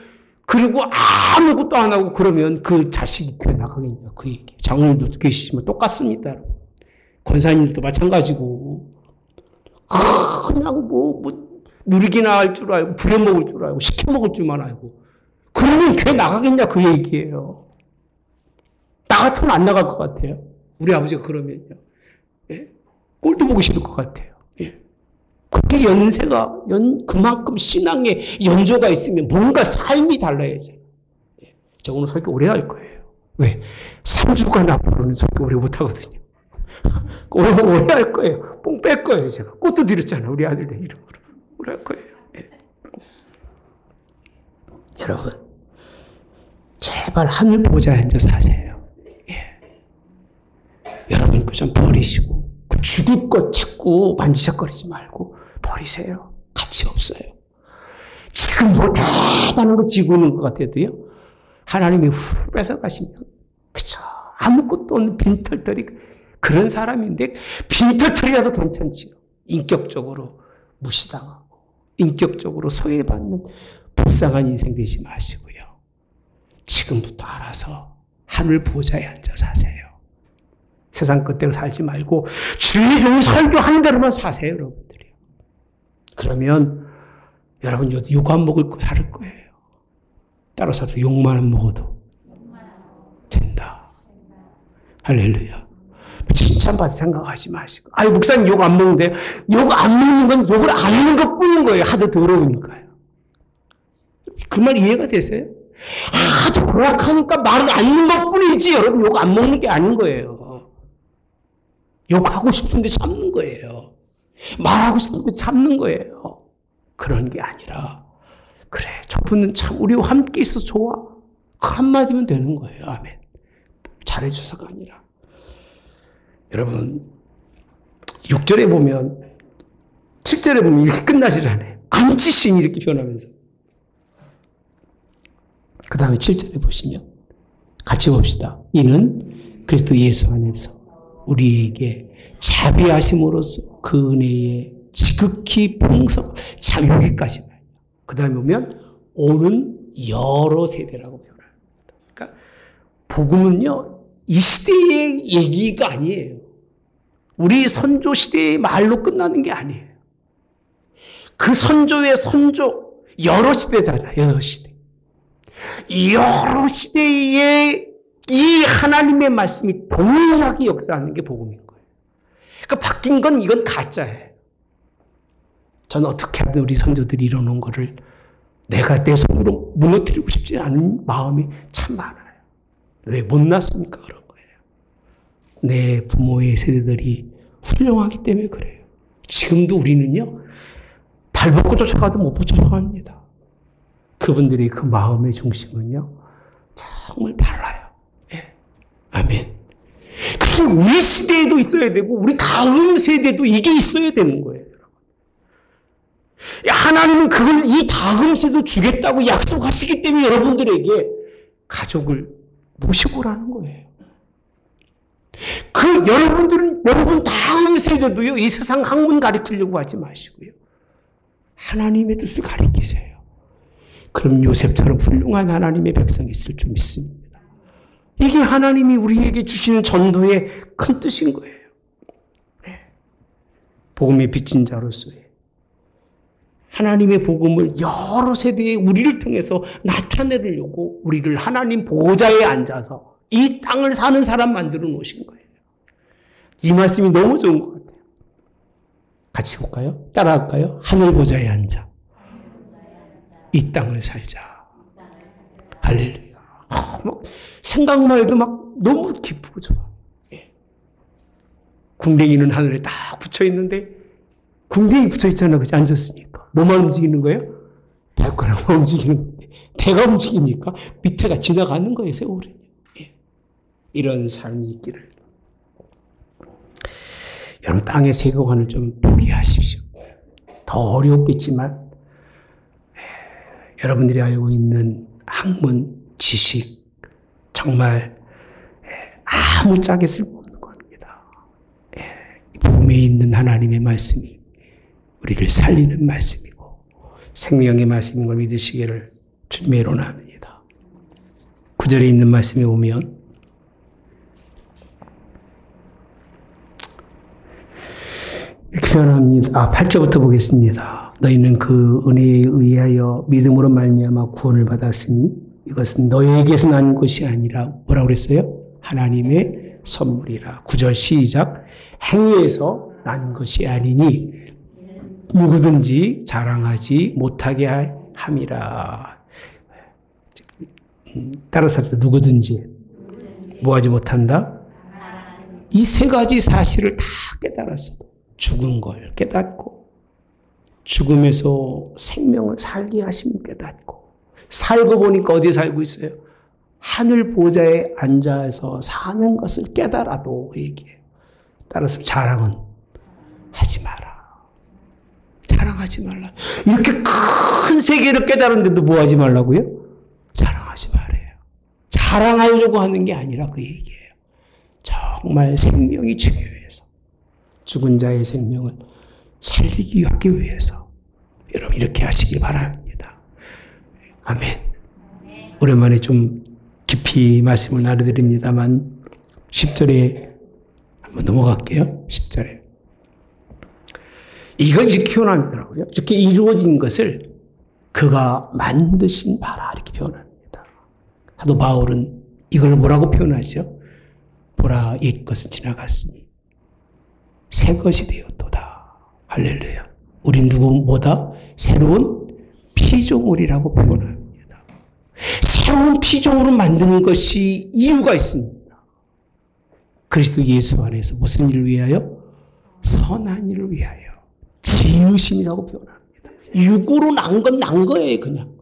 그리고 아무것도 안 하고 그러면 그 자식이 교회 나가겠냐 그 얘기. 장로님도 계시지만 똑같습니다. 권사님들도 마찬가지고 그냥 뭐 누리기나 할 줄 알고 부려먹을 줄 알고 시켜먹을 줄만 알고 그러면 교회 나가겠냐 그 얘기예요. 나 같으면 안 나갈 것 같아요. 우리 아버지가 그러면요. 예? 꼴도 보기 싫을 것 같아요. 예. 그렇게 연세가 그만큼 신앙에 연조가 있으면 뭔가 삶이 달라야죠. 예. 저 오늘 설교 오래 할 거예요. 왜? 3주간 앞으로는 설교 오래 못 하거든요. 오래 할 거예요. 뽕 뺄 거예요. 제가 꽃도 드렸잖아요. 우리 아들들 이름으로. 오래 할 거예요. 예. 여러분 제발 하늘 보좌에 앉아서 하세요. 예. 여러분 그 좀 버리시고 죽을 것 자꾸 만지작거리지 말고 버리세요. 가치 없어요. 지금 뭐 대단한 거 지고 있는 것 같아도요. 하나님이 후 뺏어가시면 그쵸. 아무것도 없는 빈털터리 그런 사람인데 빈털터리라도 괜찮지요. 인격적으로 무시당하고 인격적으로 소외받는 불쌍한 인생 되지 마시고요. 지금부터 알아서 하늘 보좌에 앉아서 사세요. 세상 것대로 살지 말고 주의 종이 설교하는 대로만 사세요. 여러분들이. 그러면 여러분 욕 안 먹을 거 살 거예요. 따라서 욕만 안 먹어도 된다. 할렐루야. 칭찬받을 생각하지 마시고. 아니 목사님 욕 안 먹는데 욕 안 먹는 건 욕을 안 하는 것뿐인 거예요. 하도 더러우니까요. 그 말 이해가 되세요? 아주 고약하니까 말을 안 듣는 것뿐이지 여러분 욕 안 먹는 게 아닌 거예요. 욕하고 싶은데 참는 거예요. 말하고 싶은데 참는 거예요. 그런 게 아니라 그래 저분은 참 우리와 함께 있어 좋아. 그 한마디면 되는 거예요. 아멘. 잘해줘서가 아니라 여러분 6절에 보면 7절에 보면 이렇게 끝나질 않아요. 안치신 이렇게 변하면서 그 다음에 7절에 보시면 같이 봅시다. 이는 그리스도 예수 안에서 우리에게 자비하심으로써 그 은혜의 지극히 풍성 참 여기까지만. 그 다음에 보면 오는 여러 세대라고 표현합니다. 그러니까 복음은요 이 시대의 얘기가 아니에요. 우리 선조 시대의 말로 끝나는 게 아니에요. 그 선조의 선조 여러 시대잖아요. 여러 시대. 여러 시대에 이 하나님의 말씀이 동일하게 역사하는 게 복음인 거예요. 그러니까 바뀐 건 이건 가짜예요. 저는 어떻게 하든 우리 선조들이 이뤄놓은 거를 내가 내 손으로 무너뜨리고 싶지 않은 마음이 참 많아요. 왜 못났으니까 그런 거예요. 내 부모의 세대들이 훌륭하기 때문에 그래요. 지금도 우리는요. 발벗고 쫓아가도 못 쫓아갑니다. 그분들의 그 마음의 중심은요. 정말 달라요. 예. 아멘. 그게 우리 시대에도 있어야 되고 우리 다음 세대도 이게 있어야 되는 거예요. 하나님은 그걸 이 다금새도 주겠다고 약속하시기 때문에 여러분들에게 가족을 모시고 오라는 거예요. 여러분 다음 세대도요, 이 세상 학문 가르치려고 하지 마시고요. 하나님의 뜻을 가르치세요. 그럼 요셉처럼 훌륭한 하나님의 백성이 있을 줄 믿습니다. 이게 하나님이 우리에게 주시는 전도의 큰 뜻인 거예요. 복음의 빚진 자로서의 하나님의 복음을 여러 세대에 우리를 통해서 나타내려고 우리를 하나님 보좌에 앉아서 이 땅을 사는 사람 만들어 놓으신 거예요. 이 말씀이 너무 좋은 것 같아요. 같이 볼까요? 따라할까요? 하늘 보좌에 앉아 이 땅을 살자. 할렐루야. 생각만 해도 막 너무 기쁘고 좋아. 궁뎅이는 하늘에 딱 붙여 있는데 궁뎅이 붙여 있잖아. 그치? 앉았으니까. 뭐만 움직이는 거예요? 발가락만 움직이는 건데 배가 움직입니까? 밑에가 지나가는 거예요. 세월은. 이런 삶이 있기를. 여러분 땅의 세계관을 좀 포기하십시오. 더 어렵겠지만 여러분들이 알고 있는 학문, 지식 정말 아무짝에 쓸모없는 겁니다. 복음에 있는 하나님의 말씀이 우리를 살리는 말씀이고 생명의 말씀인 걸 믿으시기를 주님의 이로 합니다. 9절에 있는 말씀에 보면 이렇게 표현합니다. 8절부터 보겠습니다. 너희는 그 은혜에 의하여 믿음으로 말미암아 구원을 받았으니 이것은 너희에게서 난 것이 아니라 뭐라고 그랬어요? 하나님의 선물이라. 9절 시작. 행위에서 난 것이 아니니 누구든지 자랑하지 못하게 함이라. 따라서 누구든지 뭐하지 못한다? 이 세 가지 사실을 다 깨달았어도 죽은 걸 깨닫고 죽음에서 생명을 살게 하심을 깨닫고 살고 보니까 어디에 살고 있어요? 하늘 보좌에 앉아서 사는 것을 깨달아도 얘기해요. 따라서 자랑은 하지 마라. 자랑하지 말라. 이렇게 큰 세계를 깨달았는데도 뭐 하지 말라고요? 자랑하지 말아요. 자랑하려고 하는 게 아니라 그 얘기예요. 정말 생명이 중요해서 죽은 자의 생명을 살리기 하기 위해서 여러분 이렇게 하시기 바랍니다. 아멘. 오랜만에 좀 깊이 말씀을 나눠드립니다만 10절에 한번 넘어갈게요. 10절에 이걸 이렇게 표현하더라고요. 이렇게 이루어진 것을 그가 만드신 바라 이렇게 표현합니다. 사도 바울은 이걸 뭐라고 표현하죠? 보라 옛 것은 지나갔으니 새 것이 되었도다. 할렐루야. 우린 누구보다 새로운 피조물이라고 표현합니다. 새로운 피조물을 만드는 것이 이유가 있습니다. 그리스도 예수 안에서 무슨 일을 위하여? 선한 일을 위하여. 지으심이라고 표현합니다. 육으로 난 건 난 거예요, 그냥.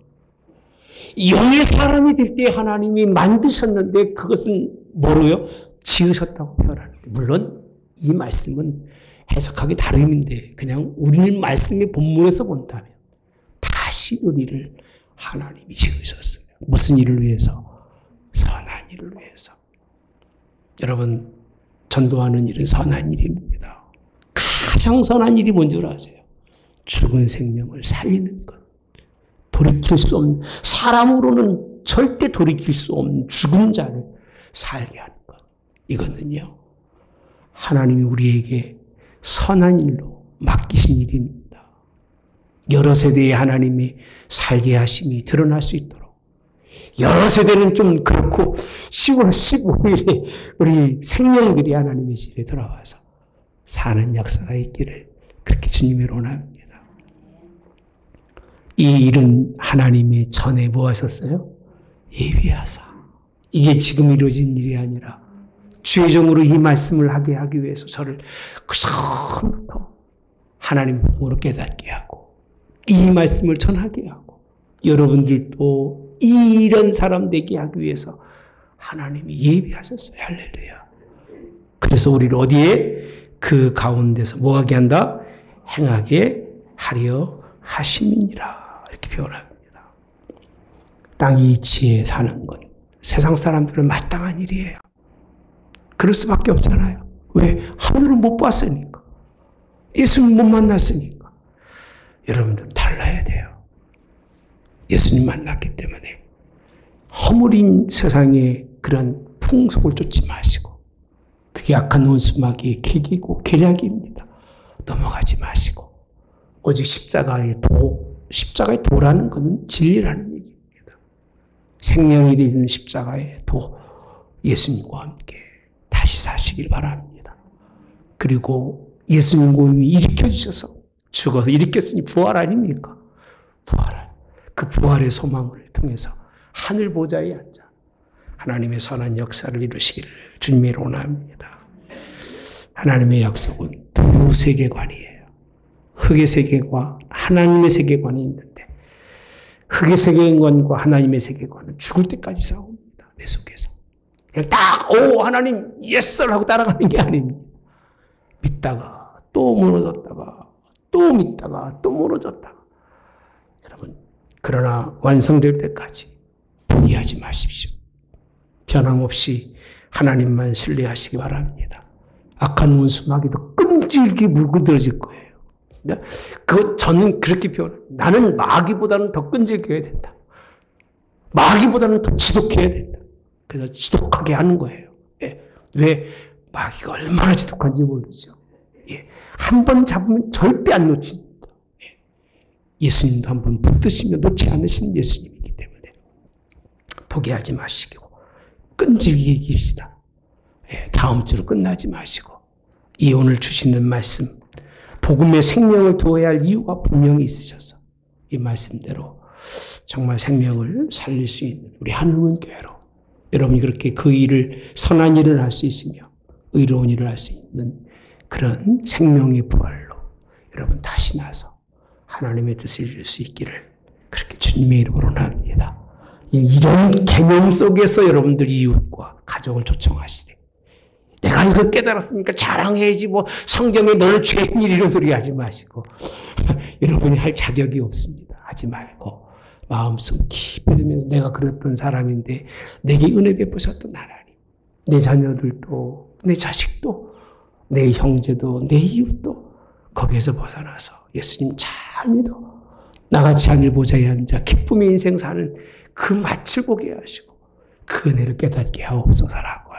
영의 사람이 될 때 하나님이 만드셨는데 그것은 뭐로요? 지으셨다고 표현하는데 물론 이 말씀은 해석하기 다름인데 그냥 우리 말씀의 본문에서 본다면 다시 우리를 하나님이 지으셨어요. 무슨 일을 위해서? 선한 일을 위해서. 여러분 전도하는 일은 선한 일입니다. 가장 선한 일이 뭔지 아세요? 죽은 생명을 살리는 것. 돌이킬 수 없는, 사람으로는 절대 돌이킬 수 없는 죽은 자를 살게 하는 것. 이거는요, 하나님이 우리에게 선한 일로 맡기신 일입니다. 여러 세대의 하나님이 살게 하심이 드러날 수 있도록. 여러 세대는 좀 그렇고 10월 15일에 우리 생명들이 하나님의 집에 들어와서 사는 역사가 있기를 그렇게 주님의 원합니다. 이 일은 하나님의 전에 뭐 하셨어요? 예비하사. 이게 지금 이루어진 일이 아니라 주의종으로 이 말씀을 하게 하기 위해서 저를 그 처음부터 하나님 복음으로 깨닫게 하고 이 말씀을 전하게 하고 여러분들도 이런 사람 되게 하기 위해서 하나님이 예비하셨어요. 할렐루야. 그래서 우리를 어디에? 그 가운데서 뭐 하게 한다? 행하게 하려 하심이니라 이렇게 표현합니다. 땅 이치에 사는 건 세상 사람들은 마땅한 일이에요. 그럴 수밖에 없잖아요. 왜? 하늘을 못 봤으니까. 예수님 못 만났으니까. 여러분들은 달라야 돼요. 예수님 만났기 때문에 허물인 세상의 그런 풍속을 쫓지 마시고, 그게 악한 원수마귀의 계기고 계략입니다. 넘어가지 마시고, 오직 십자가의 도라는 것은 진리라는 얘기입니다. 생명이 되는 십자가의 도, 예수님과 함께 다시 사시길 바랍니다. 그리고 예수님과 일으켜 주셔서 죽어서 일으켰으니 부활 아닙니까? 부활. 그 부활의 소망을 통해서 하늘 보좌에 앉아 하나님의 선한 역사를 이루시기를 주님의 원합니다. 하나님의 약속은 두 세계관이에요. 흙의 세계과 하나님의 세계관이 있는데, 흙의 세계관과 하나님의 세계관은 죽을 때까지 싸웁니다. 내 속에서. 그냥 딱, 하나님, 예스! 하고 따라가는 게 아닙니다. 믿다가, 또 무너졌다가, 또 믿다가, 또 무너졌다가. 여러분, 그러나 완성될 때까지 포기하지 마십시오. 변함없이 하나님만 신뢰하시기 바랍니다. 악한 원수 마귀도 끈질기게 물들어질 거예요. 저는 그렇게 표현해요. 나는 마귀보다는 더 끈질겨야 된다. 마귀보다는 더 지독해야 된다. 그래서 지독하게 하는 거예요. 예. 왜? 마귀가 얼마나 지독한지 모르죠. 예. 한 번 잡으면 절대 안 놓칩니다. 예. 예수님도 한 번 붙드시면 놓지 않으신 예수님이기 때문에 포기하지 마시고 끈질기게 이깁시다. 예. 다음 주로 끝나지 마시고, 이 오늘 주시는 말씀, 복음의 생명을 두어야 할 이유가 분명히 있으셔서 이 말씀대로 정말 생명을 살릴 수 있는 우리 한흥은 교회로, 여러분이 그렇게 그 일을, 선한 일을 할 수 있으며 의로운 일을 할 수 있는 그런 생명의 부활로 여러분 다시 나서 하나님의 뜻을 이룰 수 있기를 그렇게 주님의 이름으로 원합니다. 이런 개념 속에서 여러분들 이웃과 가족을 초청하시되, 내가 이걸 깨달았으니까 자랑해야지, 성경에 너는 죄인이 이런 소리 하지 마시고 여러분이 할 자격이 없습니다. 하지 말고 마음속 깊이 들면서 내가 그랬던 사람인데 내게 은혜 베푸셨던 하나님, 내 자녀들도, 내 자식도, 내 형제도, 내 이웃도 거기에서 벗어나서 예수님 잘 믿어 나같이 하늘 보좌에 앉아 기쁨의 인생 사는 그 맛을 보게 하시고 그 은혜를 깨닫게 하옵소서라고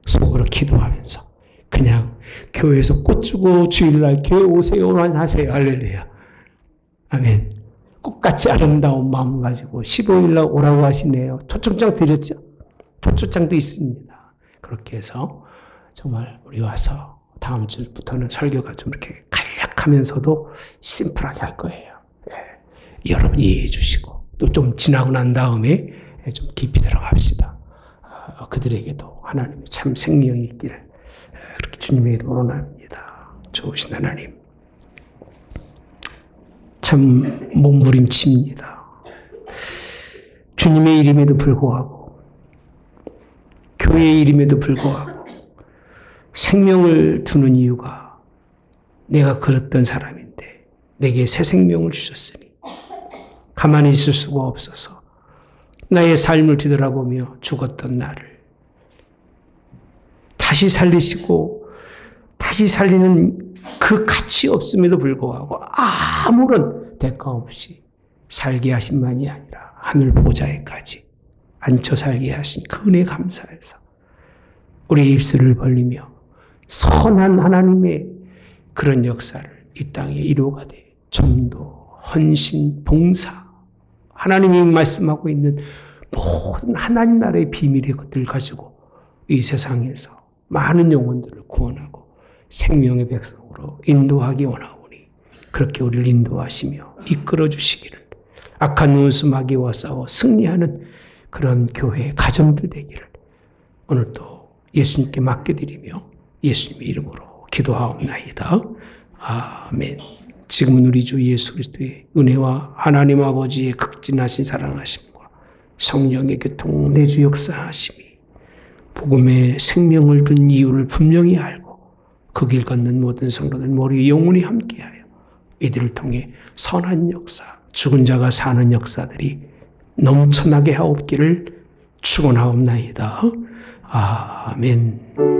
속으로 기도하면서 그냥 교회에서 꽃 주고 주일날 교회 오세요만 하세요. 할렐루야. 아멘. 꽃같이 아름다운 마음 가지고 15일날 오라고 하시네요. 초청장 드렸죠? 초청장도 있습니다. 그렇게 해서 정말 우리 와서 다음 주부터는 설교가 좀 이렇게 간략하면서도 심플하게 할 거예요. 예. 여러분 이해해 주시고 또 좀 지나고 난 다음에 좀 깊이 들어갑시다. 그들에게도 하나님의 참 생명이 있기를 그렇게 주님의 이름으로 원합니다. 좋으신 하나님, 참 몸부림칩니다. 주님의 이름에도 불구하고, 교회의 이름에도 불구하고 생명을 두는 이유가 내가 그랬던 사람인데 내게 새 생명을 주셨으니 가만히 있을 수가 없어서 나의 삶을 뒤돌아보며 죽었던 나를 다시 살리시고 다시 살리는 그 가치 없음에도 불구하고 아무런 대가 없이 살게 하신 만이 아니라 하늘 보좌에까지 앉혀 살게 하신 그 은혜 감사해서 우리의 입술을 벌리며 선한 하나님의 그런 역사를 이 땅에 이루어가되 전도, 헌신, 봉사, 하나님이 말씀하고 있는 모든 하나님 나라의 비밀의 것들을 가지고 이 세상에서 많은 영혼들을 구원하고 생명의 백성으로 인도하기 원하오니 그렇게 우리를 인도하시며 이끌어 주시기를, 악한 원수 마귀와 싸워 승리하는 그런 교회 가정들 되기를 오늘도 예수님께 맡겨드리며 예수님의 이름으로 기도하옵나이다. 아멘. 지금은 우리 주 예수 그리스도의 은혜와 하나님 아버지의 극진하신 사랑하심과 성령의 교통 내주 역사하심이 복음의 생명을 둔 이유를 분명히 알고 그 길 걷는 모든 성도들 머리 영원히 함께하여 이들을 통해 선한 역사, 죽은 자가 사는 역사들이 넘쳐나게 하옵기를 축원하옵나이다. 아멘.